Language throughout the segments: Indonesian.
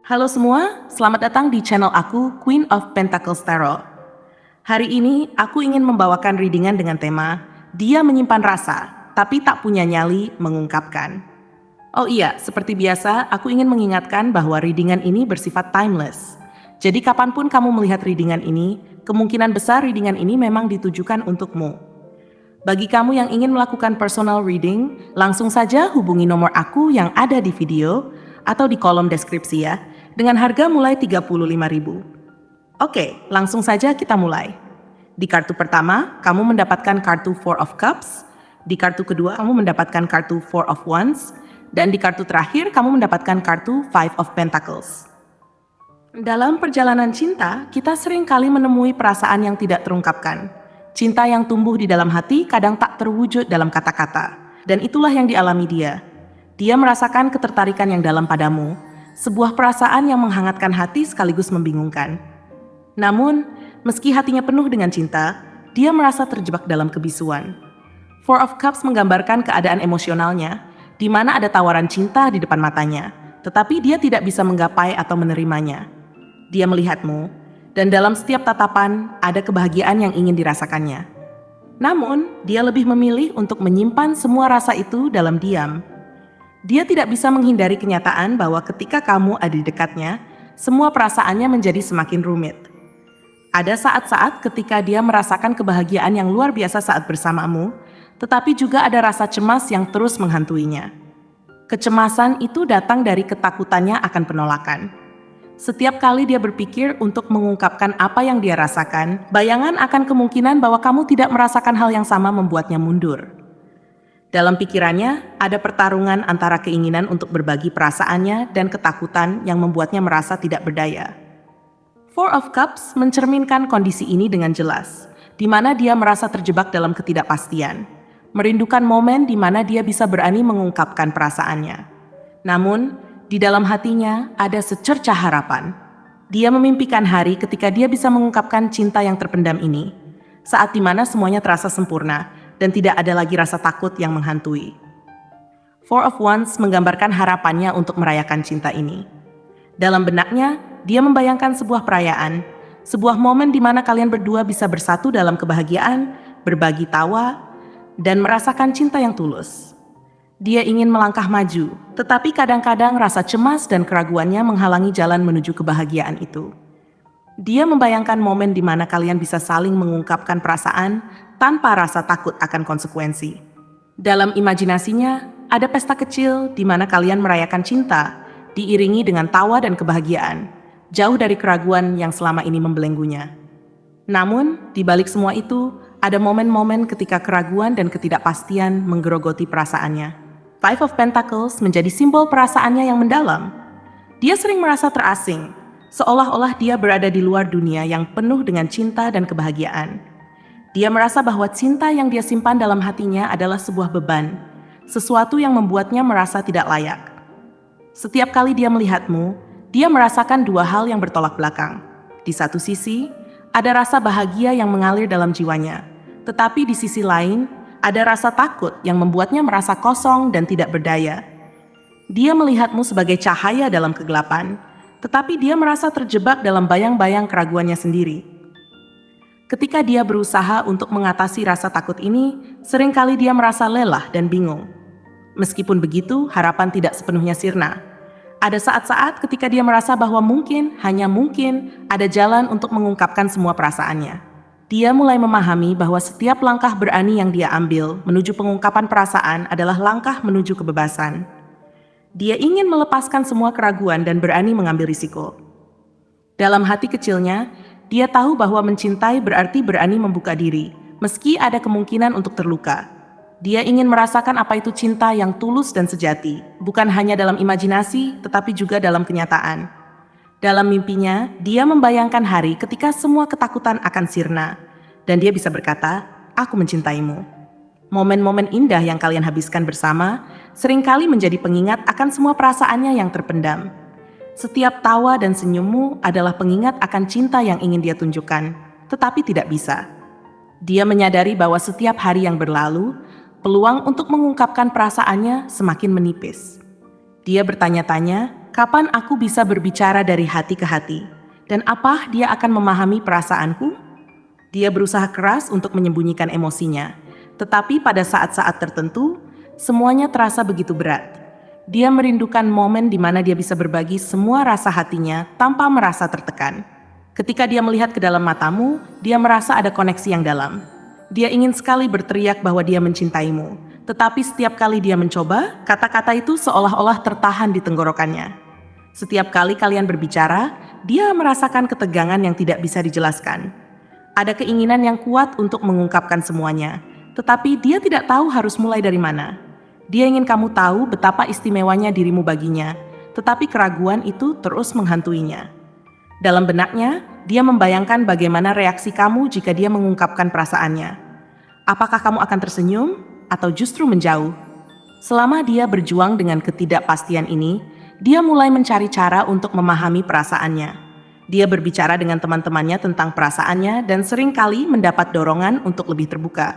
Halo semua, selamat datang di channel aku, Queen of Pentacles Tarot. Hari ini, aku ingin membawakan readingan dengan tema, Dia menyimpan rasa, tapi tak punya nyali mengungkapkan. Oh iya, seperti biasa, aku ingin mengingatkan bahwa readingan ini bersifat timeless. Jadi kapanpun kamu melihat readingan ini, kemungkinan besar readingan ini memang ditujukan untukmu. Bagi kamu yang ingin melakukan personal reading, langsung saja hubungi nomor aku yang ada di video atau di kolom deskripsi ya, dengan harga mulai 35.000. Oke, langsung saja kita mulai. Di kartu pertama, kamu mendapatkan kartu Four of Cups, di kartu kedua kamu mendapatkan kartu Four of Wands, dan di kartu terakhir kamu mendapatkan kartu Five of Pentacles. Dalam perjalanan cinta, kita sering kali menemui perasaan yang tidak terungkapkan. Cinta yang tumbuh di dalam hati kadang tak terwujud dalam kata-kata. Dan itulah yang dialami dia. Dia merasakan ketertarikan yang dalam padamu, sebuah perasaan yang menghangatkan hati sekaligus membingungkan. Namun, meski hatinya penuh dengan cinta, dia merasa terjebak dalam kebisuan. Four of Cups menggambarkan keadaan emosionalnya, di mana ada tawaran cinta di depan matanya, tetapi dia tidak bisa menggapai atau menerimanya. Dia melihatmu, dan dalam setiap tatapan ada kebahagiaan yang ingin dirasakannya. Namun, dia lebih memilih untuk menyimpan semua rasa itu dalam diam. Dia tidak bisa menghindari kenyataan bahwa ketika kamu ada di dekatnya, semua perasaannya menjadi semakin rumit. Ada saat-saat ketika dia merasakan kebahagiaan yang luar biasa saat bersamamu, tetapi juga ada rasa cemas yang terus menghantuinya. Kecemasan itu datang dari ketakutannya akan penolakan. Setiap kali dia berpikir untuk mengungkapkan apa yang dia rasakan, bayangan akan kemungkinan bahwa kamu tidak merasakan hal yang sama membuatnya mundur. Dalam pikirannya, ada pertarungan antara keinginan untuk berbagi perasaannya dan ketakutan yang membuatnya merasa tidak berdaya. Four of Cups mencerminkan kondisi ini dengan jelas, di mana dia merasa terjebak dalam ketidakpastian, merindukan momen di mana dia bisa berani mengungkapkan perasaannya. Namun, di dalam hatinya ada secercah harapan. Dia memimpikan hari ketika dia bisa mengungkapkan cinta yang terpendam ini, saat dimana semuanya terasa sempurna dan tidak ada lagi rasa takut yang menghantui. Four of Wands menggambarkan harapannya untuk merayakan cinta ini. Dalam benaknya, dia membayangkan sebuah perayaan, sebuah momen di mana kalian berdua bisa bersatu dalam kebahagiaan, berbagi tawa, dan merasakan cinta yang tulus. Dia ingin melangkah maju, tetapi kadang-kadang rasa cemas dan keraguannya menghalangi jalan menuju kebahagiaan itu. Dia membayangkan momen di mana kalian bisa saling mengungkapkan perasaan tanpa rasa takut akan konsekuensi. Dalam imajinasinya, ada pesta kecil di mana kalian merayakan cinta, diiringi dengan tawa dan kebahagiaan, jauh dari keraguan yang selama ini membelenggunya. Namun, di balik semua itu, ada momen-momen ketika keraguan dan ketidakpastian menggerogoti perasaannya. Five of Pentacles menjadi simbol perasaannya yang mendalam. Dia sering merasa terasing, seolah-olah dia berada di luar dunia yang penuh dengan cinta dan kebahagiaan. Dia merasa bahwa cinta yang dia simpan dalam hatinya adalah sebuah beban, sesuatu yang membuatnya merasa tidak layak. Setiap kali dia melihatmu, dia merasakan dua hal yang bertolak belakang. Di satu sisi, ada rasa bahagia yang mengalir dalam jiwanya, tetapi di sisi lain, ada rasa takut yang membuatnya merasa kosong dan tidak berdaya. Dia melihatmu sebagai cahaya dalam kegelapan, tetapi dia merasa terjebak dalam bayang-bayang keraguannya sendiri. Ketika dia berusaha untuk mengatasi rasa takut ini, seringkali dia merasa lelah dan bingung. Meskipun begitu, harapan tidak sepenuhnya sirna. Ada saat-saat ketika dia merasa bahwa mungkin, hanya mungkin, ada jalan untuk mengungkapkan semua perasaannya. Dia mulai memahami bahwa setiap langkah berani yang dia ambil menuju pengungkapan perasaan adalah langkah menuju kebebasan. Dia ingin melepaskan semua keraguan dan berani mengambil risiko. Dalam hati kecilnya, dia tahu bahwa mencintai berarti berani membuka diri, meski ada kemungkinan untuk terluka. Dia ingin merasakan apa itu cinta yang tulus dan sejati, bukan hanya dalam imajinasi, tetapi juga dalam kenyataan. Dalam mimpinya, dia membayangkan hari ketika semua ketakutan akan sirna, dan dia bisa berkata, "Aku mencintaimu." Momen-momen indah yang kalian habiskan bersama seringkali menjadi pengingat akan semua perasaannya yang terpendam. Setiap tawa dan senyummu adalah pengingat akan cinta yang ingin dia tunjukkan, tetapi tidak bisa. Dia menyadari bahwa setiap hari yang berlalu, peluang untuk mengungkapkan perasaannya semakin menipis. Dia bertanya-tanya, Kapan aku bisa berbicara dari hati ke hati? Dan apa dia akan memahami perasaanku? Dia berusaha keras untuk menyembunyikan emosinya, tetapi pada saat-saat tertentu, semuanya terasa begitu berat. Dia merindukan momen di mana dia bisa berbagi semua rasa hatinya tanpa merasa tertekan. Ketika dia melihat ke dalam matamu, dia merasa ada koneksi yang dalam. Dia ingin sekali berteriak bahwa dia mencintaimu, tetapi setiap kali dia mencoba, kata-kata itu seolah-olah tertahan di tenggorokannya. Setiap kali kalian berbicara, dia merasakan ketegangan yang tidak bisa dijelaskan. Ada keinginan yang kuat untuk mengungkapkan semuanya, tetapi dia tidak tahu harus mulai dari mana. Dia ingin kamu tahu betapa istimewanya dirimu baginya, tetapi keraguan itu terus menghantuinya. Dalam benaknya, dia membayangkan bagaimana reaksi kamu jika dia mengungkapkan perasaannya. Apakah kamu akan tersenyum atau justru menjauh? Selama dia berjuang dengan ketidakpastian ini, dia mulai mencari cara untuk memahami perasaannya. Dia berbicara dengan teman-temannya tentang perasaannya dan seringkali mendapat dorongan untuk lebih terbuka.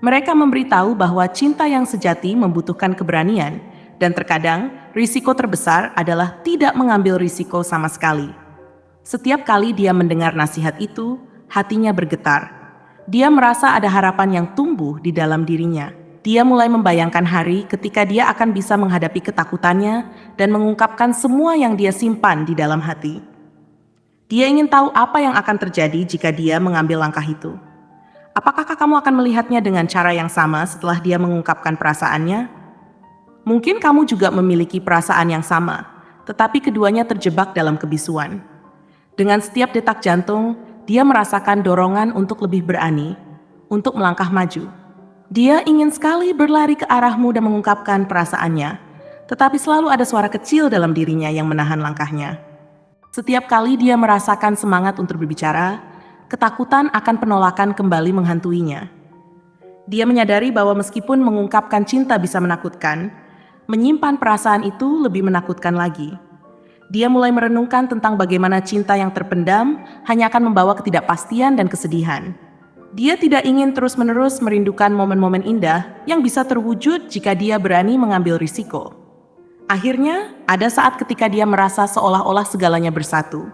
Mereka memberitahu bahwa cinta yang sejati membutuhkan keberanian, dan terkadang risiko terbesar adalah tidak mengambil risiko sama sekali. Setiap kali dia mendengar nasihat itu, hatinya bergetar. Dia merasa ada harapan yang tumbuh di dalam dirinya. Dia mulai membayangkan hari ketika dia akan bisa menghadapi ketakutannya dan mengungkapkan semua yang dia simpan di dalam hati. Dia ingin tahu apa yang akan terjadi jika dia mengambil langkah itu. Apakah kamu akan melihatnya dengan cara yang sama setelah dia mengungkapkan perasaannya? Mungkin kamu juga memiliki perasaan yang sama, tetapi keduanya terjebak dalam kebisuan. Dengan setiap detak jantung, dia merasakan dorongan untuk lebih berani, untuk melangkah maju. Dia ingin sekali berlari ke arahmu dan mengungkapkan perasaannya, tetapi selalu ada suara kecil dalam dirinya yang menahan langkahnya. Setiap kali dia merasakan semangat untuk berbicara, ketakutan akan penolakan kembali menghantuinya. Dia menyadari bahwa meskipun mengungkapkan cinta bisa menakutkan, menyimpan perasaan itu lebih menakutkan lagi. Dia mulai merenungkan tentang bagaimana cinta yang terpendam hanya akan membawa ketidakpastian dan kesedihan. Dia tidak ingin terus-menerus merindukan momen-momen indah yang bisa terwujud jika dia berani mengambil risiko. Akhirnya, ada saat ketika dia merasa seolah-olah segalanya bersatu.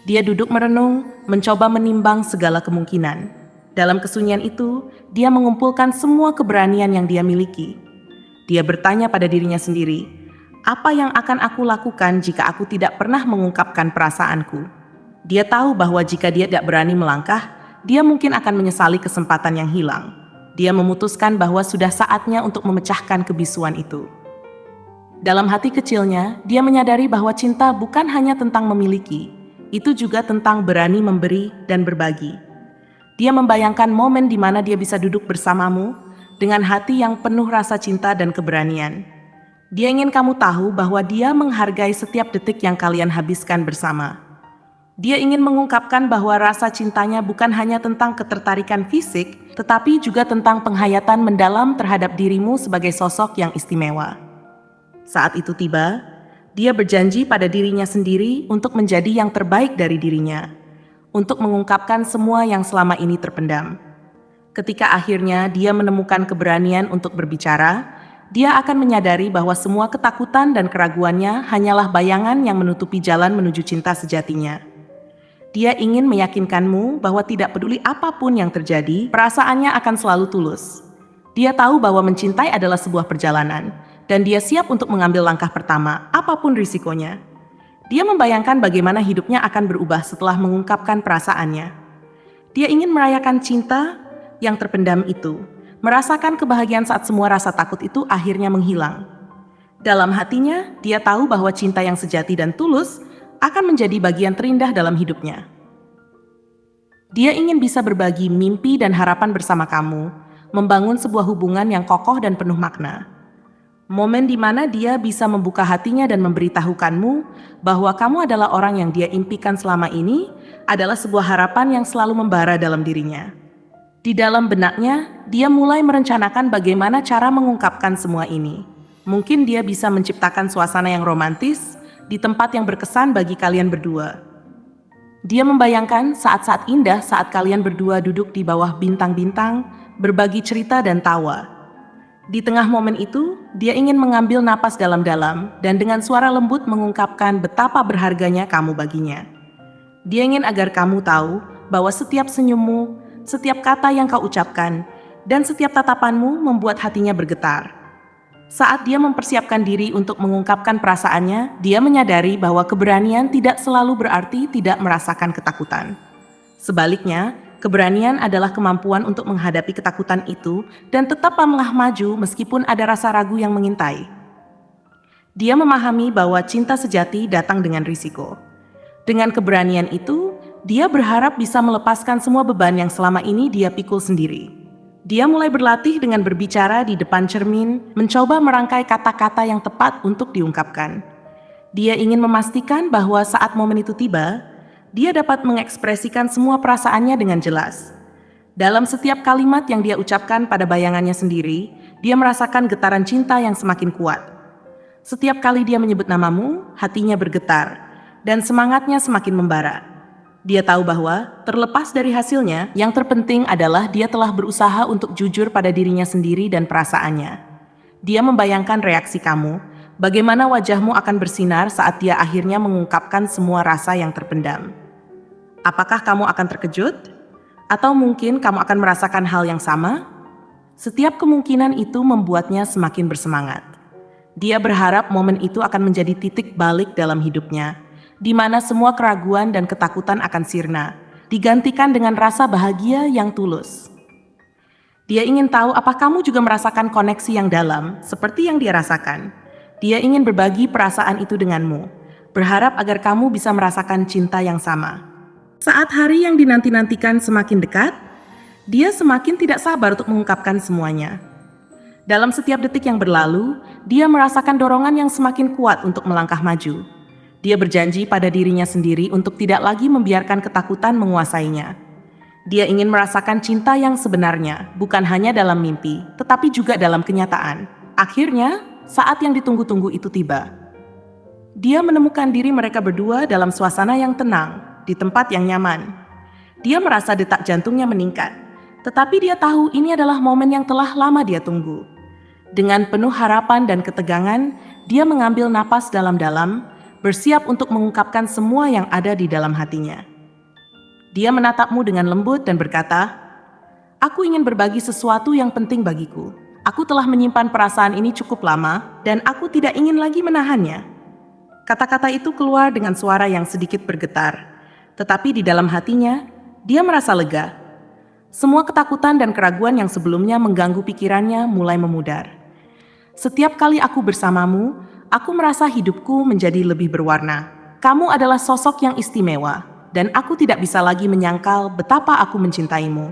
Dia duduk merenung, mencoba menimbang segala kemungkinan. Dalam kesunyian itu, dia mengumpulkan semua keberanian yang dia miliki. Dia bertanya pada dirinya sendiri, apa yang akan aku lakukan jika aku tidak pernah mengungkapkan perasaanku? Dia tahu bahwa jika dia tidak berani melangkah, dia mungkin akan menyesali kesempatan yang hilang. Dia memutuskan bahwa sudah saatnya untuk memecahkan kebisuan itu. Dalam hati kecilnya, dia menyadari bahwa cinta bukan hanya tentang memiliki, itu juga tentang berani memberi dan berbagi. Dia membayangkan momen di mana dia bisa duduk bersamamu dengan hati yang penuh rasa cinta dan keberanian. Dia ingin kamu tahu bahwa dia menghargai setiap detik yang kalian habiskan bersama. Dia ingin mengungkapkan bahwa rasa cintanya bukan hanya tentang ketertarikan fisik, tetapi juga tentang penghayatan mendalam terhadap dirimu sebagai sosok yang istimewa. Saat itu tiba, dia berjanji pada dirinya sendiri untuk menjadi yang terbaik dari dirinya, untuk mengungkapkan semua yang selama ini terpendam. Ketika akhirnya dia menemukan keberanian untuk berbicara, dia akan menyadari bahwa semua ketakutan dan keraguannya hanyalah bayangan yang menutupi jalan menuju cinta sejatinya. Dia ingin meyakinkanmu bahwa tidak peduli apapun yang terjadi, perasaannya akan selalu tulus. Dia tahu bahwa mencintai adalah sebuah perjalanan, dan dia siap untuk mengambil langkah pertama, apapun risikonya. Dia membayangkan bagaimana hidupnya akan berubah setelah mengungkapkan perasaannya. Dia ingin merayakan cinta yang terpendam itu, merasakan kebahagiaan saat semua rasa takut itu akhirnya menghilang. Dalam hatinya, dia tahu bahwa cinta yang sejati dan tulus akan menjadi bagian terindah dalam hidupnya. Dia ingin bisa berbagi mimpi dan harapan bersama kamu, membangun sebuah hubungan yang kokoh dan penuh makna. Momen di mana dia bisa membuka hatinya dan memberitahukanmu bahwa kamu adalah orang yang dia impikan selama ini adalah sebuah harapan yang selalu membara dalam dirinya. Di dalam benaknya, dia mulai merencanakan bagaimana cara mengungkapkan semua ini. Mungkin dia bisa menciptakan suasana yang romantis di tempat yang berkesan bagi kalian berdua. Dia membayangkan saat-saat indah saat kalian berdua duduk di bawah bintang-bintang, berbagi cerita dan tawa. Di tengah momen itu, dia ingin mengambil napas dalam-dalam dan dengan suara lembut mengungkapkan betapa berharganya kamu baginya. Dia ingin agar kamu tahu bahwa setiap senyummu, setiap kata yang kau ucapkan, dan setiap tatapanmu membuat hatinya bergetar. Saat dia mempersiapkan diri untuk mengungkapkan perasaannya, dia menyadari bahwa keberanian tidak selalu berarti tidak merasakan ketakutan. Sebaliknya, keberanian adalah kemampuan untuk menghadapi ketakutan itu dan tetap melangkah maju meskipun ada rasa ragu yang mengintai. Dia memahami bahwa cinta sejati datang dengan risiko. Dengan keberanian itu, dia berharap bisa melepaskan semua beban yang selama ini dia pikul sendiri. Dia mulai berlatih dengan berbicara di depan cermin, mencoba merangkai kata-kata yang tepat untuk diungkapkan. Dia ingin memastikan bahwa saat momen itu tiba, dia dapat mengekspresikan semua perasaannya dengan jelas. Dalam setiap kalimat yang dia ucapkan pada bayangannya sendiri, dia merasakan getaran cinta yang semakin kuat. Setiap kali dia menyebut namamu, hatinya bergetar, dan semangatnya semakin membara. Dia tahu bahwa, terlepas dari hasilnya, yang terpenting adalah dia telah berusaha untuk jujur pada dirinya sendiri dan perasaannya. Dia membayangkan reaksi kamu, bagaimana wajahmu akan bersinar saat dia akhirnya mengungkapkan semua rasa yang terpendam. Apakah kamu akan terkejut? Atau mungkin kamu akan merasakan hal yang sama? Setiap kemungkinan itu membuatnya semakin bersemangat. Dia berharap momen itu akan menjadi titik balik dalam hidupnya, di mana semua keraguan dan ketakutan akan sirna, digantikan dengan rasa bahagia yang tulus. Dia ingin tahu apakah kamu juga merasakan koneksi yang dalam, seperti yang dia rasakan. Dia ingin berbagi perasaan itu denganmu, berharap agar kamu bisa merasakan cinta yang sama. Saat hari yang dinanti-nantikan semakin dekat, dia semakin tidak sabar untuk mengungkapkan semuanya. Dalam setiap detik yang berlalu, dia merasakan dorongan yang semakin kuat untuk melangkah maju. Dia berjanji pada dirinya sendiri untuk tidak lagi membiarkan ketakutan menguasainya. Dia ingin merasakan cinta yang sebenarnya, bukan hanya dalam mimpi, tetapi juga dalam kenyataan. Akhirnya, saat yang ditunggu-tunggu itu tiba. Dia menemukan diri mereka berdua dalam suasana yang tenang, di tempat yang nyaman. Dia merasa detak jantungnya meningkat, tetapi dia tahu ini adalah momen yang telah lama dia tunggu. Dengan penuh harapan dan ketegangan, dia mengambil napas dalam-dalam, bersiap untuk mengungkapkan semua yang ada di dalam hatinya. Dia menatapmu dengan lembut dan berkata, "Aku ingin berbagi sesuatu yang penting bagiku. Aku telah menyimpan perasaan ini cukup lama, dan aku tidak ingin lagi menahannya." Kata-kata itu keluar dengan suara yang sedikit bergetar. Tetapi di dalam hatinya, dia merasa lega. Semua ketakutan dan keraguan yang sebelumnya mengganggu pikirannya mulai memudar. Setiap kali aku bersamamu, aku merasa hidupku menjadi lebih berwarna. Kamu adalah sosok yang istimewa, dan aku tidak bisa lagi menyangkal betapa aku mencintaimu.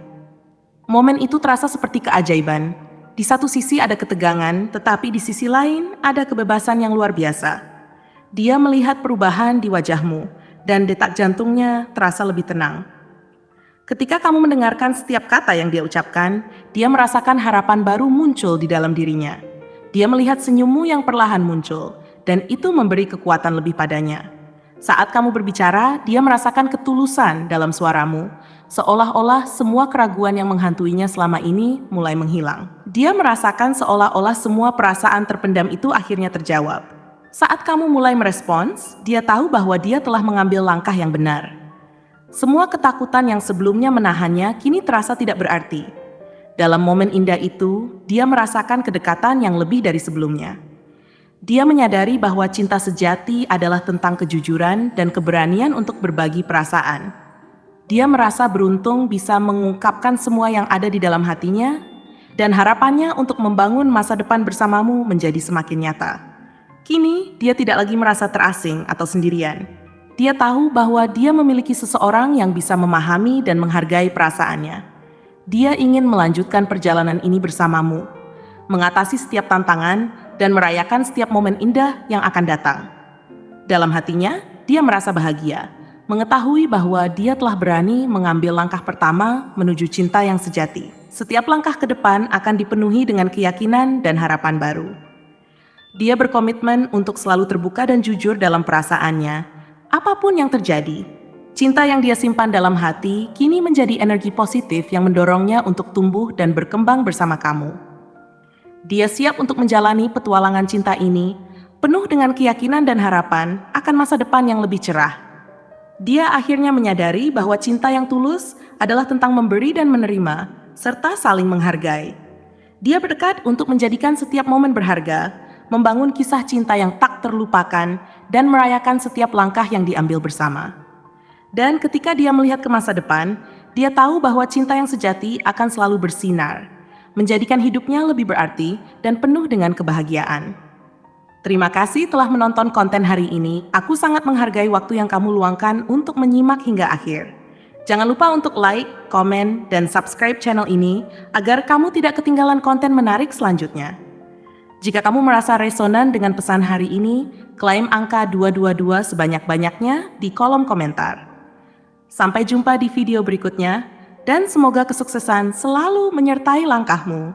Momen itu terasa seperti keajaiban. Di satu sisi ada ketegangan, tetapi di sisi lain ada kebebasan yang luar biasa. Dia melihat perubahan di wajahmu, dan detak jantungnya terasa lebih tenang. Ketika kamu mendengarkan setiap kata yang dia ucapkan, dia merasakan harapan baru muncul di dalam dirinya. Dia melihat senyummu yang perlahan muncul, dan itu memberi kekuatan lebih padanya. Saat kamu berbicara, dia merasakan ketulusan dalam suaramu, seolah-olah semua keraguan yang menghantuinya selama ini mulai menghilang. Dia merasakan seolah-olah semua perasaan terpendam itu akhirnya terjawab. Saat kamu mulai merespons, dia tahu bahwa dia telah mengambil langkah yang benar. Semua ketakutan yang sebelumnya menahannya kini terasa tidak berarti. Dalam momen indah itu, dia merasakan kedekatan yang lebih dari sebelumnya. Dia menyadari bahwa cinta sejati adalah tentang kejujuran dan keberanian untuk berbagi perasaan. Dia merasa beruntung bisa mengungkapkan semua yang ada di dalam hatinya, dan harapannya untuk membangun masa depan bersamamu menjadi semakin nyata. Kini, dia tidak lagi merasa terasing atau sendirian. Dia tahu bahwa dia memiliki seseorang yang bisa memahami dan menghargai perasaannya. Dia ingin melanjutkan perjalanan ini bersamamu, mengatasi setiap tantangan, dan merayakan setiap momen indah yang akan datang. Dalam hatinya, dia merasa bahagia, mengetahui bahwa dia telah berani mengambil langkah pertama menuju cinta yang sejati. Setiap langkah ke depan akan dipenuhi dengan keyakinan dan harapan baru. Dia berkomitmen untuk selalu terbuka dan jujur dalam perasaannya, apapun yang terjadi. Cinta yang dia simpan dalam hati kini menjadi energi positif yang mendorongnya untuk tumbuh dan berkembang bersama kamu. Dia siap untuk menjalani petualangan cinta ini, penuh dengan keyakinan dan harapan akan masa depan yang lebih cerah. Dia akhirnya menyadari bahwa cinta yang tulus adalah tentang memberi dan menerima, serta saling menghargai. Dia bertekad untuk menjadikan setiap momen berharga, membangun kisah cinta yang tak terlupakan, dan merayakan setiap langkah yang diambil bersama. Dan ketika dia melihat ke masa depan, dia tahu bahwa cinta yang sejati akan selalu bersinar, menjadikan hidupnya lebih berarti dan penuh dengan kebahagiaan. Terima kasih telah menonton konten hari ini. Aku sangat menghargai waktu yang kamu luangkan untuk menyimak hingga akhir. Jangan lupa untuk like, komen, dan subscribe channel ini agar kamu tidak ketinggalan konten menarik selanjutnya. Jika kamu merasa resonan dengan pesan hari ini, klaim angka 222 sebanyak-banyaknya di kolom komentar. Sampai jumpa di video berikutnya, dan semoga kesuksesan selalu menyertai langkahmu.